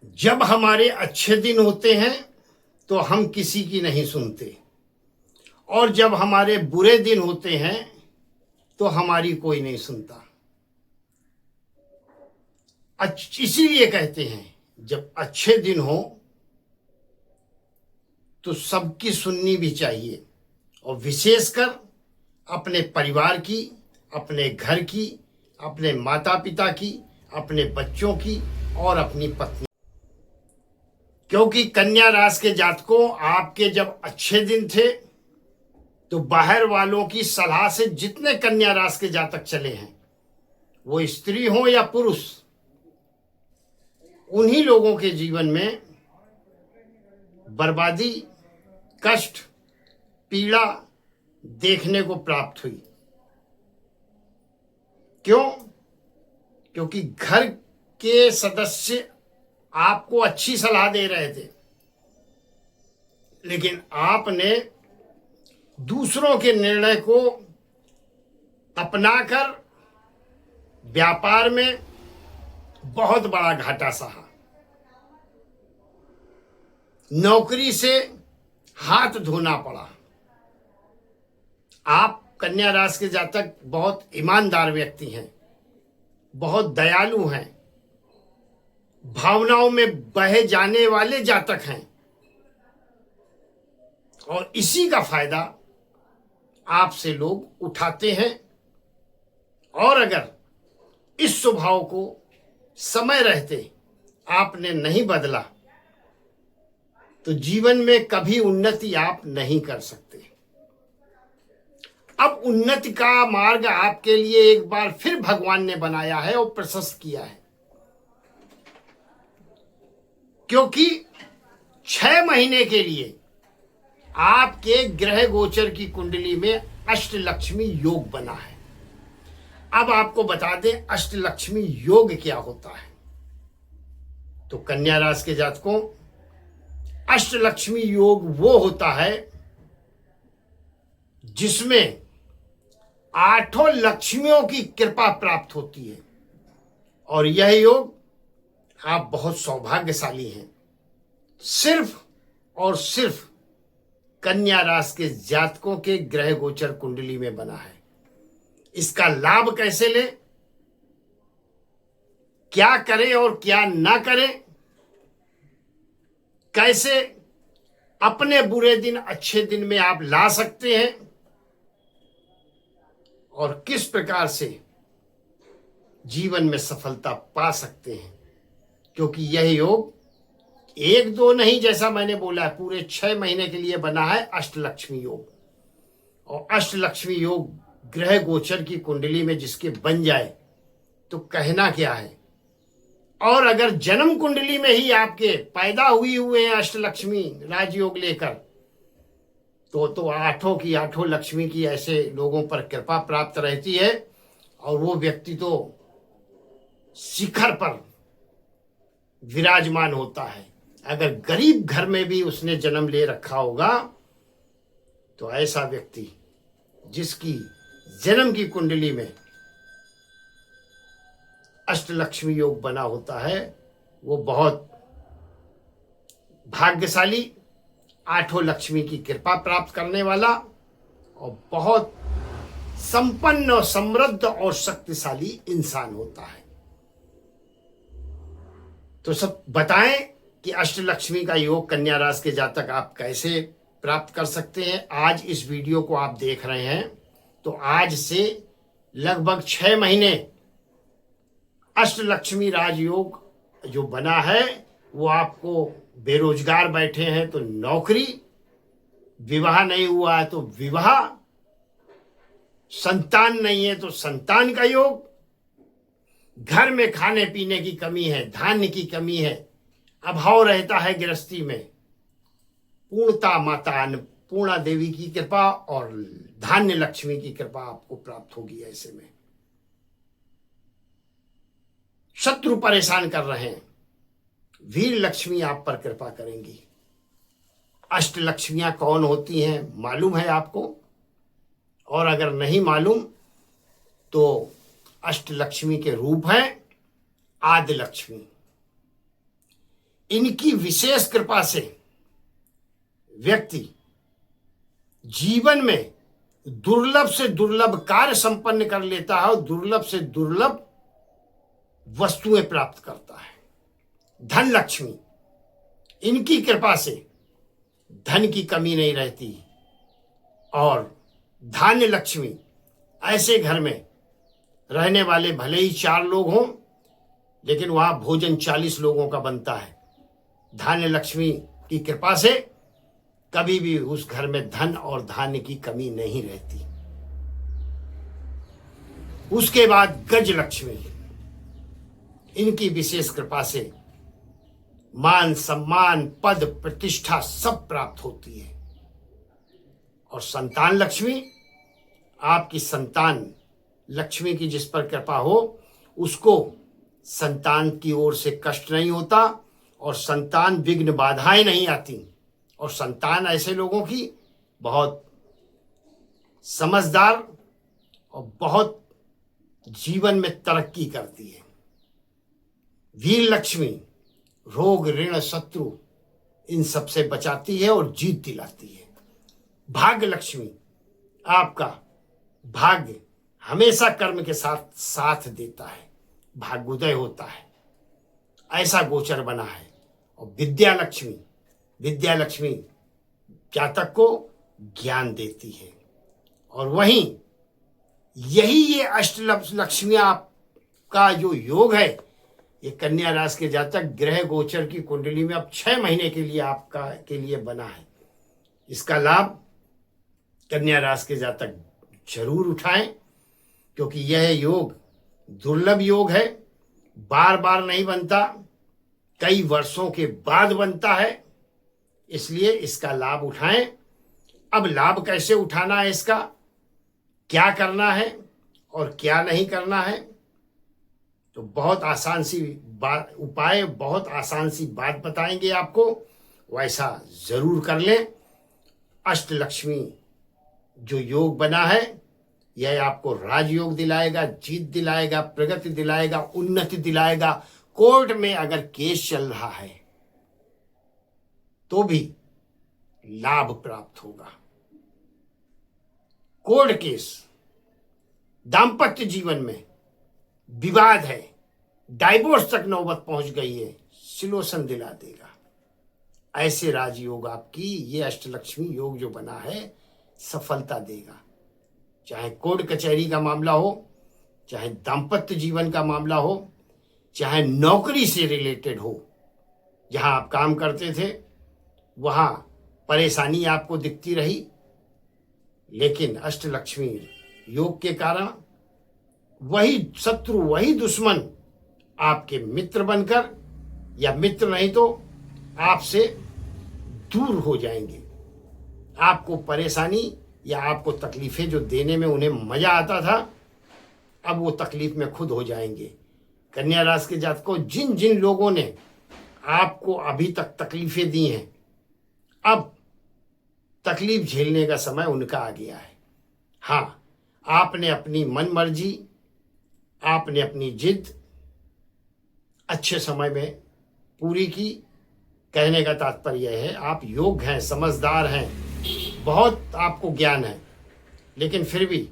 जब हमारे अच्छे दिन होते हैं तो हम किसी की नहीं सुनते, और जब हमारे बुरे दिन होते हैं तो हमारी कोई नहीं सुनता। इसीलिए कहते हैं जब अच्छे दिन हो तो सबकी सुननी भी चाहिए, और विशेषकर अपने परिवार की, अपने घर की, अपने माता पिता की, अपने बच्चों की और अपनी पत्नी। क्योंकि कन्या राशि के जातकों, आपके जब अच्छे दिन थे तो बाहर वालों की सलाह से जितने कन्या राशि के जातक चले हैं, वो स्त्री हो या पुरुष, उन्हीं लोगों के जीवन में बर्बादी, कष्ट, पीड़ा देखने को प्राप्त हुई। क्यों? क्योंकि घर के सदस्य आपको अच्छी सलाह दे रहे थे, लेकिन आपने दूसरों के निर्णय को अपनाकर व्यापार में बहुत बड़ा घाटा सहा। नौकरी से हाथ धोना पड़ा। आप कन्या राशि के जातक बहुत ईमानदार व्यक्ति हैं, बहुत दयालु हैं, भावनाओं में बहे जाने वाले जातक हैं, और इसी का फायदा आपसे लोग उठाते हैं। और अगर इस स्वभाव को समय रहते आपने नहीं बदला तो जीवन में कभी उन्नति आप नहीं कर सकते। अब उन्नति का मार्ग आपके लिए एक बार फिर भगवान ने बनाया है और प्रशस्त किया है, क्योंकि 6 महीने के लिए आपके ग्रह गोचर की कुंडली में अष्टलक्ष्मी योग बना है। अब आपको बता दें अष्टलक्ष्मी योग क्या होता है। तो कन्या राशि के जातकों, अष्टलक्ष्मी योग वो होता है जिसमें 8 लक्ष्मियों की कृपा प्राप्त होती है, और यह योग आप बहुत सौभाग्यशाली हैं। सिर्फ और सिर्फ कन्या राशि के जातकों के ग्रह गोचर कुंडली में बना है। इसका लाभ कैसे लें, क्या करें और क्या ना करें, कैसे अपने बुरे दिन अच्छे दिन में आप ला सकते हैं, और किस प्रकार से जीवन में सफलता पा सकते हैं, क्योंकि यह योग 1-2 नहीं, जैसा मैंने बोला है, पूरे 6 महीने के लिए बना है अष्टलक्ष्मी योग। और अष्टलक्ष्मी योग ग्रह गोचर की कुंडली में जिसके बन जाए तो कहना क्या है। और अगर जन्म कुंडली में ही आपके पैदा हुए हैं अष्टलक्ष्मी राजयोग लेकर, तो 8 की 8 लक्ष्मी की ऐसे लोगों पर कृपा प्राप्त रहती है, और वो व्यक्ति तो शिखर पर विराजमान होता है। अगर गरीब घर में भी उसने जन्म ले रखा होगा तो ऐसा व्यक्ति जिसकी जन्म की कुंडली में अष्टलक्ष्मी योग बना होता है, वो बहुत भाग्यशाली, 8 लक्ष्मी की कृपा प्राप्त करने वाला, और बहुत संपन्न और समृद्ध और शक्तिशाली इंसान होता है। तो सब बताएं कि अष्टलक्ष्मी का योग कन्या राशि के जातक आप कैसे प्राप्त कर सकते हैं। आज इस वीडियो को आप देख रहे हैं तो आज से लगभग 6 महीने अष्टलक्ष्मी राजयोग जो बना है, वो आपको बेरोजगार बैठे हैं तो नौकरी, विवाह नहीं हुआ है तो विवाह, संतान नहीं है तो संतान का योग, घर में खाने पीने की कमी है, धान्य की कमी है, अभाव रहता है गृहस्थी में, पूर्णता माता अन्नपूर्णा देवी की कृपा और धान्य लक्ष्मी की कृपा आपको प्राप्त होगी। ऐसे में शत्रु परेशान कर रहे हैं, वीर लक्ष्मी आप पर कृपा करेंगी। अष्टलक्ष्मियां कौन होती हैं मालूम है आपको? और अगर नहीं मालूम तो अष्टलक्ष्मी के रूप हैं आदिलक्ष्मी। इनकी विशेष कृपा से व्यक्ति जीवन में दुर्लभ से दुर्लभ कार्य संपन्न कर लेता है और दुर्लभ से दुर्लभ वस्तुएं प्राप्त करता है। धन लक्ष्मी, इनकी कृपा से धन की कमी नहीं रहती। और धान्य लक्ष्मी, ऐसे घर में रहने वाले भले ही 4 लोग हों, लेकिन वहां भोजन 40 लोगों का बनता है। धान्य लक्ष्मी की कृपा से कभी भी उस घर में धन और धान्य की कमी नहीं रहती। उसके बाद गज लक्ष्मी, इनकी विशेष कृपा से मान सम्मान पद प्रतिष्ठा सब प्राप्त होती है। और संतान लक्ष्मी, आपकी संतान लक्ष्मी की जिस पर कृपा हो उसको संतान की ओर से कष्ट नहीं होता और संतान विघ्न बाधाएं नहीं आती। और संतान ऐसे लोगों की बहुत समझदार और बहुत जीवन में तरक्की करती है। वीर लक्ष्मी, रोग ऋण शत्रु इन सब से बचाती है और जीत दिलाती है। भाग्य लक्ष्मी, आपका भाग्य हमेशा कर्म के साथ साथ देता है, भाग्योदय होता है, ऐसा गोचर बना है। और विद्या लक्ष्मी, विद्या लक्ष्मी जातक को ज्ञान देती है। और वहीं यही ये अष्ट लक्ष्मियां का जो योग है, ये कन्या राशि के जातक ग्रह गोचर की कुंडली में अब 6 महीने के लिए आपका के लिए बना है। इसका लाभ कन्या राशि के जातक जरूर उठाएं, क्योंकि यह योग दुर्लभ योग है, बार बार नहीं बनता, कई वर्षों के बाद बनता है। इसलिए इसका लाभ उठाएं। अब लाभ कैसे उठाना है, इसका क्या करना है और क्या नहीं करना है, तो बहुत आसान सी बात, उपाय बहुत आसान सी बात बताएंगे आपको, वैसा जरूर कर लें। अष्ट लक्ष्मी जो योग बना है, यह आपको राजयोग दिलाएगा, जीत दिलाएगा, प्रगति दिलाएगा, उन्नति दिलाएगा। कोर्ट में अगर केस चल रहा है तो भी लाभ प्राप्त होगा। कोर्ट केस, दाम्पत्य जीवन में विवाद है, डाइवोर्स तक नौबत पहुंच गई है, सिलोसन दिला देगा। ऐसे राजयोग आपकी ये अष्टलक्ष्मी योग जो बना है सफलता देगा। चाहे कोर्ट कचहरी का मामला हो, चाहे दाम्पत्य जीवन का मामला हो, चाहे नौकरी से रिलेटेड हो, जहां आप काम करते थे वहां परेशानी आपको दिखती रही, लेकिन अष्टलक्ष्मी योग के कारण वही शत्रु, वही दुश्मन आपके मित्र बनकर, या मित्र नहीं तो आपसे दूर हो जाएंगे। आपको परेशानी या आपको तकलीफें जो देने में उन्हें मजा आता था, अब वो तकलीफ में खुद हो जाएंगे। कन्या राशि के जातकों, जिन जिन लोगों ने आपको अभी तक तकलीफें दी हैं, अब तकलीफ झेलने का समय उनका आ गया है। हाँ, आपने अपनी मन मर्जी, आपने अपनी जिद अच्छे समय में पूरी की। कहने का तात्पर्य है आप योग्य हैं, समझदार हैं, बहुत आपको ज्ञान है, लेकिन फिर भी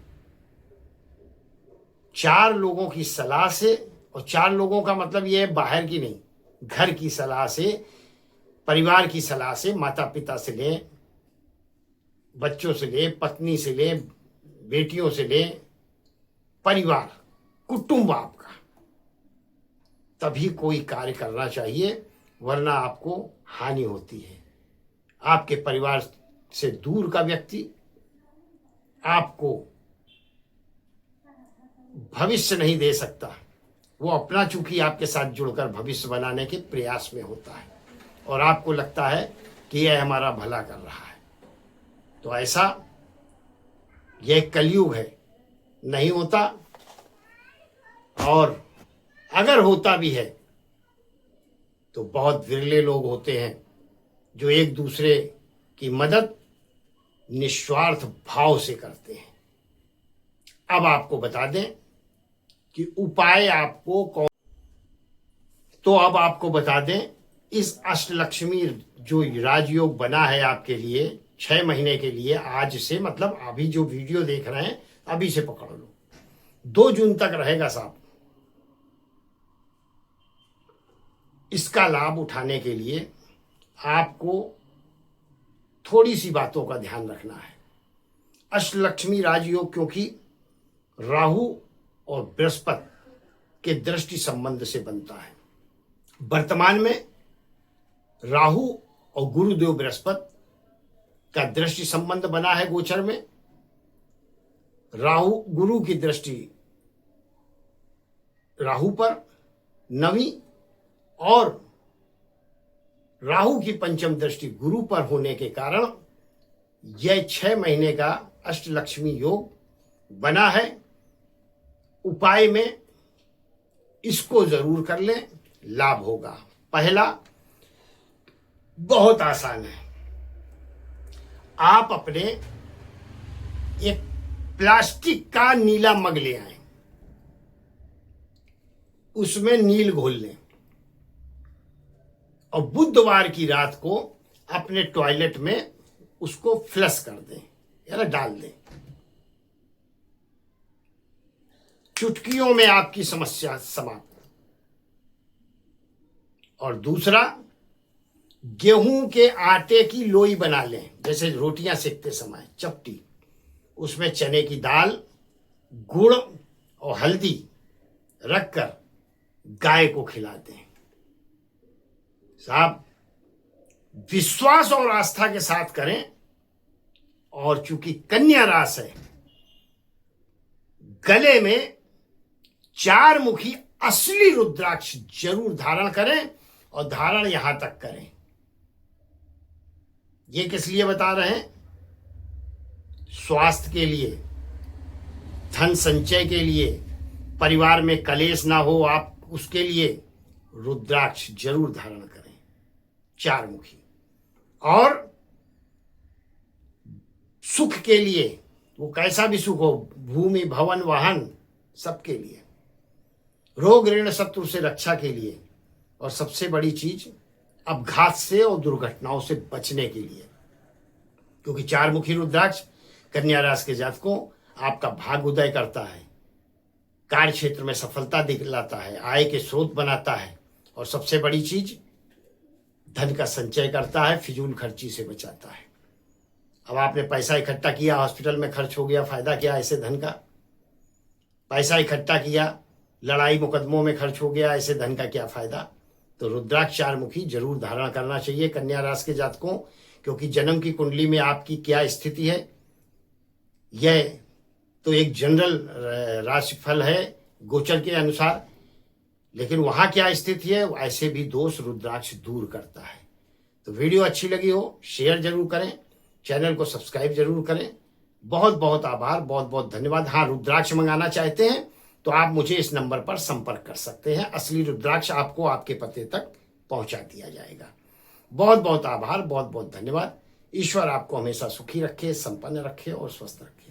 4 लोगों की सलाह से, और 4 लोगों का मतलब ये है बाहर की नहीं, घर की सलाह से, परिवार की सलाह से, माता पिता से ले, बच्चों से ले, पत्नी से ले, बेटियों से ले, परिवार कुटुंब आपका, तभी कोई कार्य करना चाहिए, वरना आपको हानि होती है। आपके परिवार से दूर का व्यक्ति आपको भविष्य नहीं दे सकता। वो अपना चूंकि आपके साथ जुड़कर भविष्य बनाने के प्रयास में होता है और आपको लगता है कि यह हमारा भला कर रहा है। तो ऐसा यह कलयुग है, नहीं होता। और अगर होता भी है तो बहुत विरले लोग होते हैं जो एक दूसरे की मदद निस्वार्थ भाव से करते हैं। अब आपको बता दें कि उपाय आपको कौन, तो अब आपको बता दें इस अष्टलक्ष्मी जो राजयोग बना है आपके लिए 6 महीने के लिए, आज से मतलब अभी जो वीडियो देख रहे हैं अभी से पकड़ लो, 2 जून तक रहेगा साहब। इसका लाभ उठाने के लिए आपको थोड़ी सी बातों का ध्यान रखना है। अष्टलक्ष्मी राजयोग क्योंकि राहु और बृहस्पति के दृष्टि संबंध से बनता है। वर्तमान में राहु और गुरुदेव बृहस्पति का दृष्टि संबंध बना है गोचर में। राहु गुरु की दृष्टि राहु पर 9वीं और राहु की पंचम दृष्टि गुरु पर होने के कारण यह 6 महीने का अष्टलक्ष्मी योग बना है। उपाय में इसको जरूर कर लें, लाभ होगा। पहला बहुत आसान है, आप अपने एक प्लास्टिक का नीला मग ले आए, उसमें नील घोल लें और बुधवार की रात को अपने टॉयलेट में उसको फ्लश कर दें या डाल दें। चुटकियों में आपकी समस्या समाप्त। और दूसरा, गेहूं के आटे की लोई बना लें, जैसे रोटियां सेकते समय चपटी, उसमें चने की दाल, गुड़ और हल्दी रखकर गाय को खिला दें। साहब विश्वास और आस्था के साथ करें। और चूंकि कन्या राशि है, गले में 4 मुखी असली रुद्राक्ष जरूर धारण करें और धारण यहां तक करें। ये किस लिए बता रहे हैं? स्वास्थ्य के लिए, धन संचय के लिए, परिवार में कलेश ना हो आप उसके लिए रुद्राक्ष जरूर धारण करें 4 मुखी। और सुख के लिए, वो कैसा भी सुख हो, भूमि भवन वाहन सबके लिए, रोग ऋण शत्रु से रक्षा के लिए, और सबसे बड़ी चीज अपघात से और दुर्घटनाओं से बचने के लिए। क्योंकि 4 मुखी रुद्राक्ष कन्या राशि के जातकों आपका भाग्य उदय करता है, कार्य क्षेत्र में सफलता दिलाता है, आय के स्रोत बनाता है, और सबसे बड़ी चीज धन का संचय करता है, फिजूल खर्ची से बचाता है। अब आपने पैसा इकट्ठा किया, हॉस्पिटल में खर्च हो गया, फायदा क्या ऐसे धन का? पैसा इकट्ठा किया, लड़ाई मुकदमों में खर्च हो गया, ऐसे धन का क्या फायदा? तो रुद्राक्ष 4 मुखी जरूर धारण करना चाहिए कन्या राशि के जातकों। क्योंकि जन्म की कुंडली में आपकी क्या स्थिति है, यह तो एक जनरल राशिफल है गोचर के अनुसार, लेकिन वहां क्या स्थिति है, ऐसे भी दोष रुद्राक्ष दूर करता है। तो वीडियो अच्छी लगी हो शेयर जरूर करें, चैनल को सब्सक्राइब जरूर करें। बहुत बहुत आभार, बहुत बहुत धन्यवाद। हाँ, रुद्राक्ष मंगाना चाहते हैं तो आप मुझे इस नंबर पर संपर्क कर सकते हैं। असली रुद्राक्ष आपको आपके पते तक पहुंचा दिया जाएगा। बहुत बहुत आभार, बहुत बहुत धन्यवाद। ईश्वर आपको हमेशा सुखी रखे, संपन्न रखे और स्वस्थ रखे।